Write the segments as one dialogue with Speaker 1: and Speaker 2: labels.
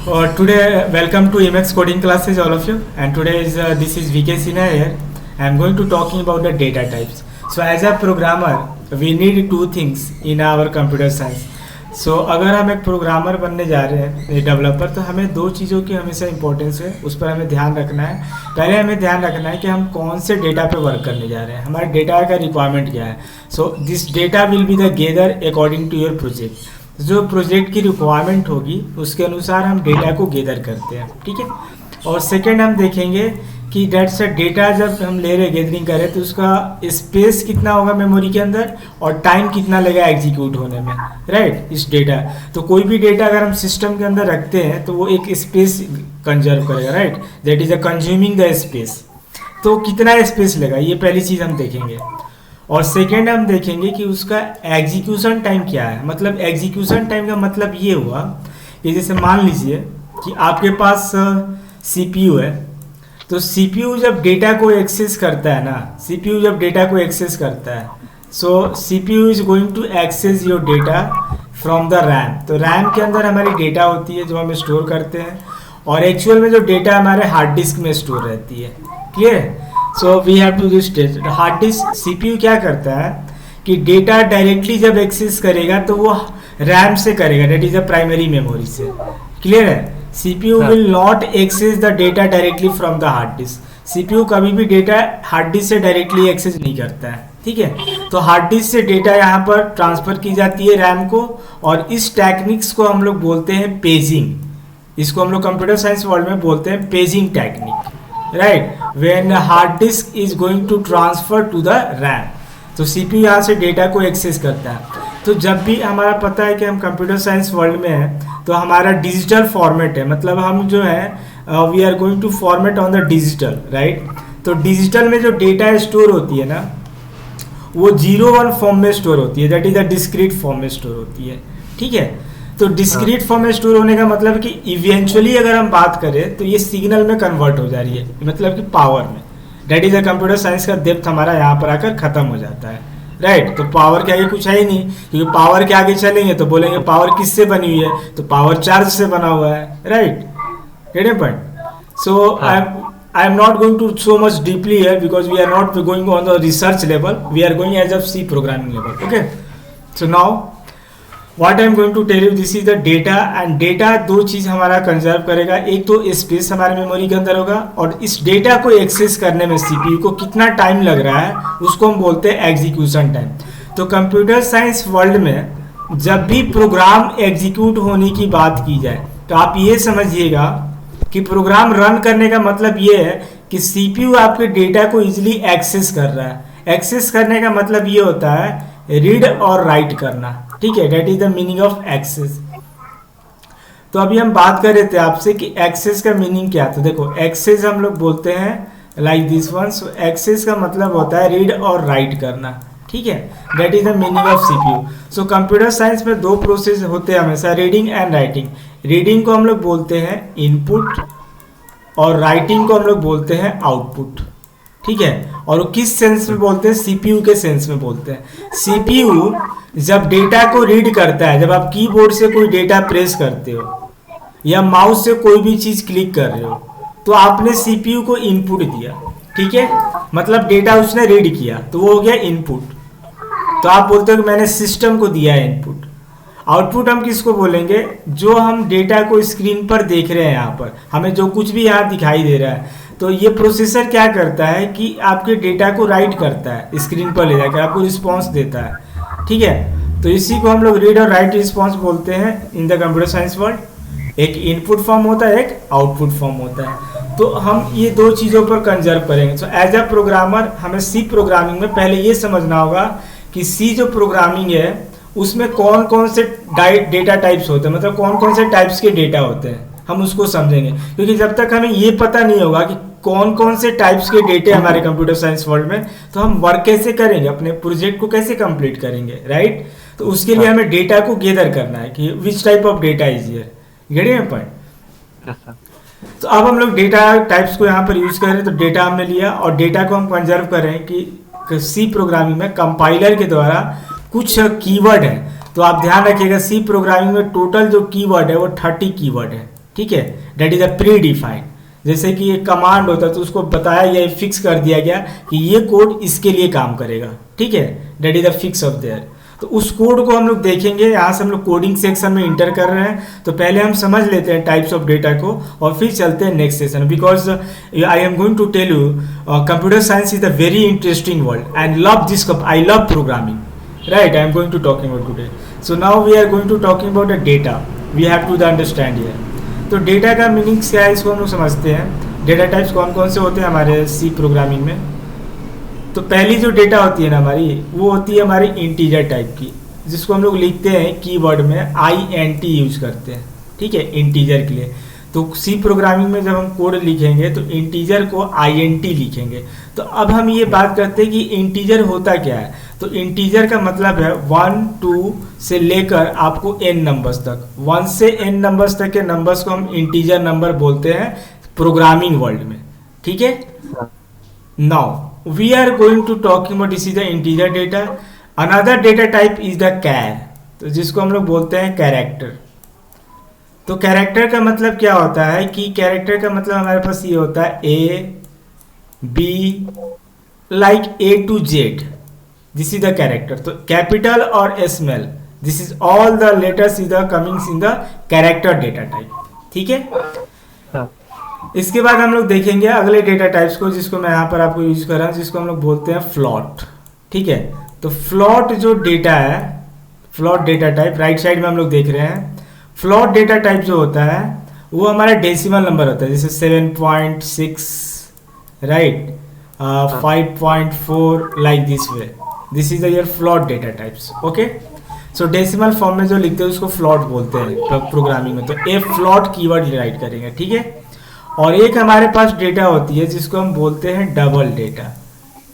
Speaker 1: Today, welcome to Emacs coding classes, all of you. And today is this is VK Sinha here. I am going to talking about the data types. So, as a programmer, we need two things in our computer science. So, अगर हम एक programmer बनने जा रहे हैं developer, तो हमें दो चीज़ों की हमेशा इंपॉर्टेंस है, उस पर हमें ध्यान रखना है. पहले हमें ध्यान रखना है कि हम कौन से डेटा पे वर्क करने जा रहे हैं, हमारे डेटा का रिक्वायरमेंट क्या है. So this data will be the gather according to your project. जो प्रोजेक्ट की रिक्वायरमेंट होगी उसके अनुसार हम डेटा को गेदर करते हैं, ठीक है. और सेकेंड हम देखेंगे कि डेट्स डेटा जब हम ले रहे गैदरिंग करें तो उसका स्पेस कितना होगा मेमोरी के अंदर और टाइम कितना लगेगा एग्जीक्यूट होने में, राइट. इस डेटा तो कोई भी डेटा अगर हम सिस्टम के अंदर रखते हैं तो वो एक स्पेस कंजर्व करेगा, right. That is a consuming the space. तो कितना स्पेस लेगा ये पहली चीज़ हम देखेंगे. और सेकेंड हम देखेंगे कि उसका एग्जीक्यूशन टाइम क्या है. मतलब एग्जीक्यूशन टाइम का मतलब ये हुआ कि जैसे मान लीजिए कि आपके पास सीपीयू है, तो सीपीयू जब डेटा को एक्सेस करता है ना, सीपीयू जब डेटा को एक्सेस करता है, so CPU is going to access your data from the RAM. तो रैम के अंदर हमारी डेटा होती है जो हम स्टोर करते हैं, और एक्चुअल में जो डेटा हमारे हार्ड डिस्क में स्टोर रहती है. Clear. So we have to do state hard disk. CPU क्या करता है कि डेटा डायरेक्टली जब एक्सेस करेगा तो वो रैम से करेगा, that is a primary memory से. क्लियर है. CPU will not access the data directly from the hard disk. CPU कभी भी डेटा हार्ड डिस्क से डायरेक्टली एक्सेस नहीं करता है, ठीक है. तो हार्ड डिस्क से डेटा यहाँ पर ट्रांसफर की जाती है रैम को, और इस टेक्निक्स को हम लोग बोलते हैं पेजिंग. इसको हम लोग कंप्यूटर साइंस वर्ल्ड में बोलते हैं paging technique, right. When hard disk is going to transfer to the RAM, तो सीपीयू यहाँ से डेटा को एक्सेस करता है. तो जब भी हमारा पता है कि हम कंप्यूटर साइंस वर्ल्ड में हैं, तो हमारा डिजिटल फॉर्मेट है, मतलब हम जो है we are going to format on the digital, right. तो डिजिटल में जो डेटा स्टोर होती है ना, वो 0-1 फॉर्म में स्टोर होती है, that is the discrete form में स्टोर होती है, ठीक है. तो डिस्क्रीट फॉर्म में स्टोर होने का मतलब कि इवेंचुअली अगर हम बात करें तो ये सिग्नल में कन्वर्ट हो जा रही है, मतलब कि पावर में. That is a computer science का डेप्थ हमारा यहाँ पर आकर खत्म हो जाता है, राइट. तो पावर के आगे कुछ है ही नहीं, क्योंकि पावर के आगे चलेंगे तो बोलेंगे पावर किससे बनी हुई है, तो पावर चार्ज से बना हुआ है, right. Get it point. So I am not going to so much deeply here because we are not going on the research level. We are going as of C programming level. Okay. So now what I am going to tell you, this is the data, and data दो चीज़ हमारा conserve करेगा. एक तो space हमारे memory के अंदर होगा, और इस डेटा को एक्सेस करने में सीपीयू को कितना टाइम लग रहा है उसको हम बोलते हैं एग्जीक्यूशन टाइम. तो कंप्यूटर साइंस वर्ल्ड में जब भी प्रोग्राम एग्जीक्यूट होने की बात की जाए तो आप ये समझिएगा कि प्रोग्राम रन करने का मतलब ये है कि सीपीयू आपके डेटा को इजीली एक्सेस कर रहा है. एक्सेस करने का मतलब ये होता है रीड और राइट करना, ठीक है. That is the meaning of access. तो अभी हम बात कर रहे थे आपसे कि एक्सेस का मीनिंग क्या. तो देखो एक्सेस हम लोग बोलते हैं like this one. So access का मतलब होता है रीड और राइट करना, ठीक है. That is the meaning of CPU. So computer science में दो प्रोसेस होते हैं हमेशा, रीडिंग एंड राइटिंग. रीडिंग को हम लोग बोलते हैं इनपुट, और राइटिंग को हम लोग बोलते हैं आउटपुट, ठीक है. और किस सेंस में बोलते हैं, सीपीयू के सेंस में बोलते हैं. सीपीयू जब डेटा को रीड करता है, जब आप कीबोर्ड से कोई डेटा प्रेस करते हो या माउस से कोई भी चीज क्लिक कर रहे हो, तो आपने सीपीयू को इनपुट दिया, ठीक है. मतलब डेटा उसने रीड किया तो वो हो गया इनपुट. तो आप बोलते हो कि मैंने सिस्टम को दिया है इनपुट. आउटपुट हम किसको बोलेंगे, जो हम डेटा को स्क्रीन पर देख रहे हैं, यहाँ पर हमें जो कुछ भी यहाँ दिखाई दे रहा है, तो ये प्रोसेसर क्या करता है कि आपके डेटा को राइट करता है, स्क्रीन पर ले जाकर आपको रिस्पॉन्स देता है, ठीक है. तो इसी को हम लोग रीड और राइट रिस्पॉन्स बोलते हैं in the computer science world. एक इनपुट फॉर्म होता है, एक आउटपुट फॉर्म होता है. तो हम ये दो चीज़ों पर कंजर्व करेंगे. सो एज अ प्रोग्रामर हमें सी प्रोग्रामिंग में पहले ये समझना होगा कि सी जो प्रोग्रामिंग है उसमें कौन कौन से डेटा टाइप्स होते हैं, मतलब कौन कौन से टाइप्स के डेटा होते हैं, हम उसको समझेंगे. क्योंकि जब तक हमें ये पता नहीं होगा कि कौन कौन से टाइप्स के डेटे हमारे कंप्यूटर साइंस वर्ल्ड में, तो हम वर्क कैसे करेंगे, अपने प्रोजेक्ट को कैसे कंप्लीट करेंगे, राइट. तो उसके लिए हमें डेटा को गैदर करना है कि which type of data is here. Get it point. तो अब हम लोग डेटा टाइप्स को यहाँ पर यूज करें. तो डेटा हमने लिया और डेटा को हम कंजर्व करें कि सी प्रोग्रामिंग में कंपाइलर के द्वारा कुछ कीवर्ड है. तो आप ध्यान रखिएगा सी प्रोग्रामिंग में टोटल जो कीवर्ड है वो 30 कीवर्ड है, ठीक है, that is a pre defined. जैसे कि एक कमांड होता है तो उसको बताया गया, फिक्स कर दिया गया कि ये कोड इसके लिए काम करेगा, ठीक है, that is a fix of their. तो उस कोड को हम लोग देखेंगे, यहाँ से हम लोग कोडिंग सेक्शन में इंटर कर रहे हैं। तो पहले हम समझ लेते हैं टाइप्स ऑफ डेटा को और फिर चलते हैं next session, because I am going to tell you computer science is a very interesting world and love this, I love programming, right. I am going to talking about today. So now we are going to talking about the data, we have to the understand here. तो data का meaning क्या है, इसको हम लोग समझते हैं। Data types कौन कौन से होते हैं हमारे सी प्रोग्रामिंग में। तो पहली जो डेटा होती है ना हमारी, वो होती है हमारी इंटीजर टाइप की, जिसको हम लोग लिखते हैं कीवर्ड में INT यूज करते हैं, ठीक है, इंटीजर के लिए। तो सी प्रोग्रामिंग में जब हम कोड लिखेंगे तो इंटीजर को INT लिखेंगे। तो अब हम ये बात करते हैं कि इंटीजर होता क्या है। तो इंटीजर का मतलब है 1 2 से लेकर आपको n नंबर्स तक, 1 से n नंबर्स तक के नंबर्स को हम इंटीजर नंबर बोलते हैं प्रोग्रामिंग वर्ल्ड में, ठीक है। Now we are going to talking about this is the integer data. Another data type is the char, तो जिसको हम लोग बोलते हैं कैरेक्टर। तो कैरेक्टर का मतलब क्या होता है कि कैरेक्टर का मतलब हमारे पास ये होता है A B, like A to Z, this is the character. तो कैपिटल और small, this is all the letters is the comings in the character data type, ठीक है। इसके बाद हम लोग देखेंगे अगले डेटा टाइप्स को, जिसको मैं यहाँ पर आपको यूज कर रहा हूँ, जिसको हम लोग बोलते हैं फ्लॉट, ठीक है। तो फ्लॉट जो डेटा है, float data type right side में हम लोग देख रहे हैं। फ्लॉट डेटा टाइप जो होता है वो हमारा डेसिमल नंबर होता है, जैसे 7.6, right, 5.4, like this way, this is your float data types, okay. So decimal form में जो लिखते हैं उसको फ्लॉट बोलते हैं प्रोग्रामिंग में। तो ए फ्लॉट कीवर्ड राइट करेंगे, ठीक है। और एक हमारे पास डेटा होती है जिसको हम बोलते हैं डबल डेटा,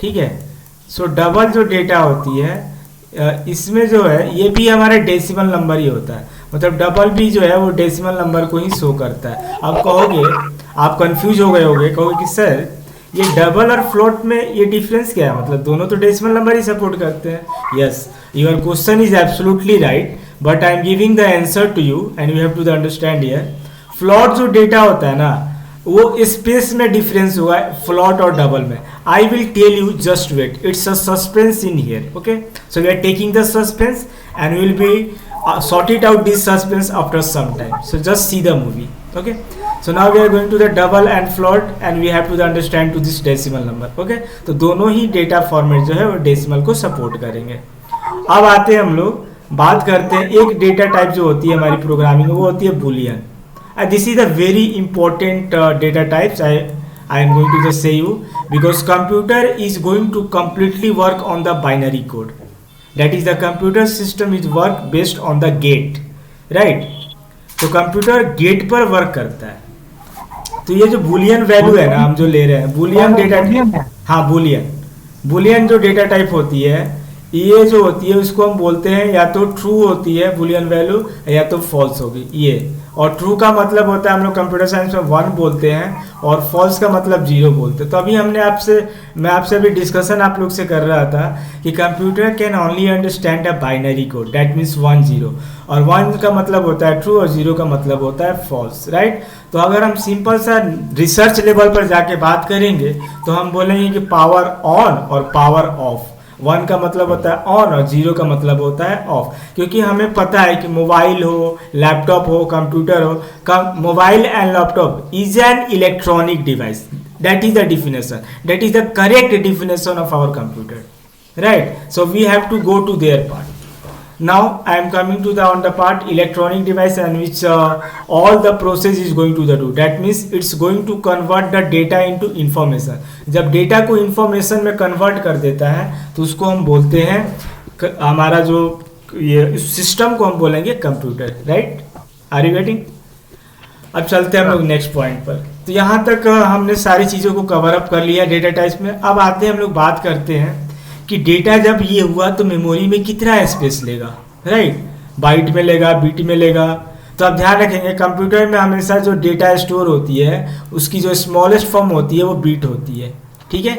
Speaker 1: ठीक है। सो डबल जो डेटा होती है इसमें जो है ये भी हमारा डेसिमल नंबर ही होता है, मतलब डबल भी जो है वो डेसिमल नंबर को ही शो करता है। अब कहोगे, आप कंफ्यूज हो गए होगे, कहोगे कि सर ये डबल और फ्लोट में ये डिफरेंस क्या है, मतलब दोनों तो डेसिमल नंबर ही सपोर्ट करते हैं। Yes, your question is absolutely right, but I am giving the answer to you and you have to understand here. Float जो डेटा होता है ना वो स्पेस में डिफरेंस होगा फ्लॉट और डबल में। I will tell you, just wait, it's a suspense in here, okay. So we are taking the suspense and will be sort it out this suspense after some time, so just see the movie, okay. So now we are going to the double and float and we have to understand to this decimal number, okay. तो दोनों ही data format जो है वो decimal को support करेंगे। अब आते हैं हम लोग बात करते हैं एक डेटा टाइप जो होती है हमारी प्रोग्रामिंग में, वो होती है Boolean. This is a very important data types, I am going to just say you, because computer is going to completely work on the binary code. That is, the computer system is work based on the gate, right? तो computer gate पर work करता है। तो ये जो Boolean value है ना हम जो ले रहे हैं, बुलियन डेटा, हाँ बुलियन जो डेटा टाइप होती है, ये जो होती है उसको हम बोलते हैं या तो ट्रू होती है बुलियन वैल्यू या तो फॉल्स होगी ये। और ट्रू का मतलब होता है हम लोग कंप्यूटर साइंस में 1 बोलते हैं और फॉल्स का मतलब 0 बोलते हैं। तो अभी मैं आपसे अभी डिस्कशन आप लोग से कर रहा था कि computer can only understand a binary code, that means 1 0, और 1 का मतलब होता है ट्रू और 0 का मतलब होता है फॉल्स, राइट। तो अगर हम सिंपल सा रिसर्च लेवल पर जाके बात करेंगे तो हम बोलेंगे कि पावर ऑन और पावर ऑफ, 1 का मतलब होता है ऑन और 0 का मतलब होता है ऑफ, क्योंकि हमें पता है कि मोबाइल हो, लैपटॉप हो, कंप्यूटर हो, mobile and laptop is an electronic device, that is the definition, that is the correct definition of our computer, right? So we have to go to their part. Now I am coming to on the part electronic device and which all the process is going to do, that means it's going to convert the data into information. जब data को information में convert कर देता है तो उसको हम बोलते हैं हमारा जो ये सिस्टम को हम बोलेंगे computer, right. Are you getting? अब चलते हैं हम लोग नेक्स्ट पॉइंट पर। तो यहाँ तक हमने सारी चीज़ों को कवर अप कर लिया डेटा टाइप्स में। अब आते हैं हम लोग बात करते हैं कि डेटा जब ये हुआ तो मेमोरी में कितना स्पेस लेगा, राइट, बाइट में लेगा, बीट में लेगा। तो आप ध्यान रखेंगे कंप्यूटर में हमेशा जो डेटा स्टोर होती है उसकी जो स्मॉलेस्ट फॉर्म होती है वो बीट होती है, ठीक है।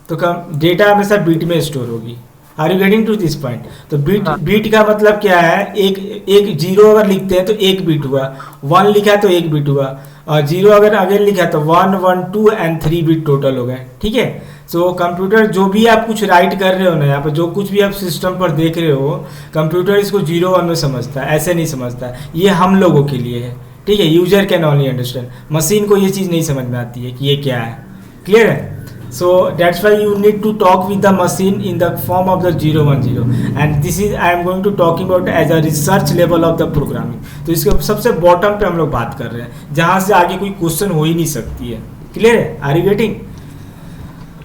Speaker 1: तो डेटा हमेशा बीट में स्टोर होगी। Are you getting to this point? तो बीट
Speaker 2: हाँ।
Speaker 1: बीट का मतलब क्या है, एक एक जीरो अगर लिखते हैं तो एक बीट हुआ, वन लिखा है तो एक बीट हुआ, और जीरो अगर अगेन लिखा है तो 1 1 2 एंड 3 बीट टोटल हो गए, ठीक है। सो कंप्यूटर जो भी आप कुछ राइट कर रहे हो ना यहाँ पर, जो कुछ भी आप सिस्टम पर देख रहे हो, कंप्यूटर इसको 0 1 में समझता है, ऐसे नहीं समझता है। ये हम लोगों के लिए है, ठीक है। User can only understand, machine को ये चीज़ नहीं समझ में आती है कि ये क्या है, क्लियर है। So that's why you need to talk with the machine in the form of the 0 1 0, and this is I am going to talking about as a research level of the programming। तो इसके सबसे bottom पे हम लोग बात कर रहे हैं, जहाँ से आगे कोई क्वेश्चन हो ही नहीं सकती है, क्लियर है, are you getting?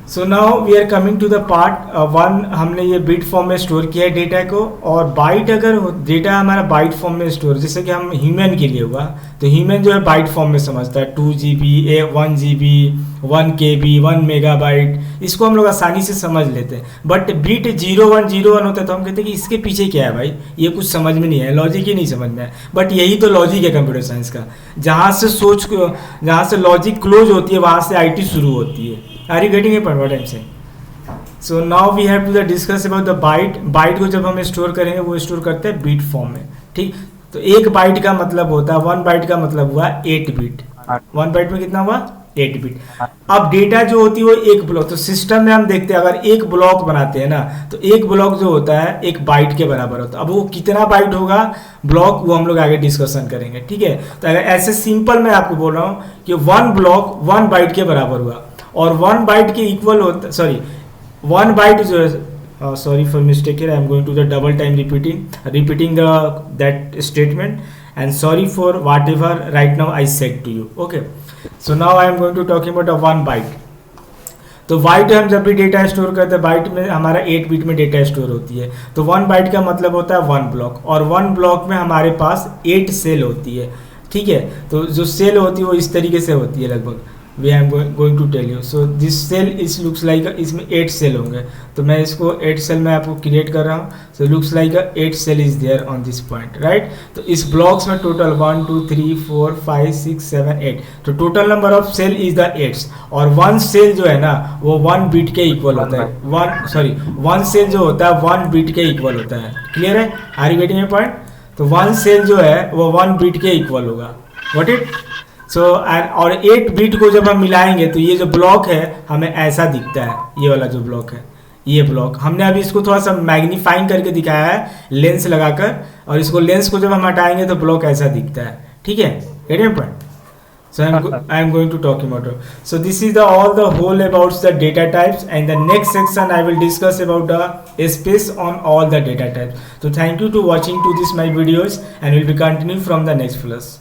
Speaker 1: So now we are coming to the part one. हमने ये बिट फॉर्म में स्टोर किया है डेटा को, और बाइट अगर डेटा हमारा बाइट फॉर्म में स्टोर, जैसे कि हम ह्यूमन के लिए हुआ, तो ह्यूमन जो है बाइट फॉर्म में समझता है, 2 GB 1 GB 1 KB 1 मेगाबाइट, इसको हम लोग आसानी से समझ लेते हैं। बट बिट 0 1 0 1 होता है तो हम कहते हैं कि इसके पीछे क्या है भाई, ये कुछ समझ में नहीं है, लॉजिक ही नहीं समझ में है। बट यही तो लॉजिक है कंप्यूटर साइंस का, जहाँ से लॉजिक क्लोज होती है वहाँ से IT शुरू होती है। Are you getting a point what I am saying? So now we have to discuss about the byte. Byte को जब हम स्टोर करेंगे वो स्टोर करते हैं बिट फॉर्म में, ठीक। तो एक बाइट का मतलब होता है, 1 बाइट का मतलब हुआ 8 बिट। 1 बाइट में कितना हुआ? 8 बिट। अब डेटा जो होती है वो एक ब्लॉक, तो सिस्टम में हम देखते हैं अगर एक ब्लॉक बनाते हैं ना, तो एक ब्लॉक जो होता है एक बाइट के बराबर होता है। अब वो कितना बाइट होगा ब्लॉक, वो हम लोग आगे डिस्कशन करेंगे, ठीक है। तो अगर ऐसे सिंपल मैं आपको बोल रहा हूँ कि 1 ब्लॉक 1 बाइट के बराबर हुआ, और 1 बाइट के इक्वल होता, सॉरी 1 बाइट जो है, sorry for mistake here, I am going to the double time repeating that statement, and sorry for whatever right now I said to you, okay। So now I am going to talking about a 1 byte। तो bite हम जब भी data store करते हैं, bite में हमारा 8 bit में data store होती है, तो 1 बाइट का मतलब होता है 1 ब्लॉक, और 1 ब्लॉक में हमारे पास 8 सेल होती है, ठीक है। तो जो सेल होती है वो इस तरीके से होती है लगभग, we I am going to tell you. So this cell is looks like, इसमें 8 सेल होंगे, तो मैं इसको 8 सेल में आपको क्रिएट कर रहा हूँ। So looks like 8 cell is there on this point, right. तो इस ब्लॉक्स में टोटल 1 2 3 4 5 6 7 8, तो total number of cell is the 8, और 1 सेल जो है ना वो 1 बिट के इक्वल होता है। 1 सेल जो होता है 1 बिट के इक्वल होता है, क्लियर है, are you getting a point? तो 1 सेल जो है वो 1 बिट के इक्वल होगा, व्हाट इट। सो और 8 बिट को जब हम मिलाएंगे तो ये जो ब्लॉक है हमें ऐसा दिखता है, ये वाला जो ब्लॉक है, ये ब्लॉक हमने अभी इसको थोड़ा सा मैग्नीफाइंग करके दिखाया है लेंस लगाकर, और इसको लेंस को जब हम हटाएंगे तो ब्लॉक ऐसा दिखता है, ठीक है, getting point. So I am going to talk about it. So this is all the whole about the data types, and the next section I will discuss about the space on all the data types. So thank you to watching to this my videos, and will be continue from the next class.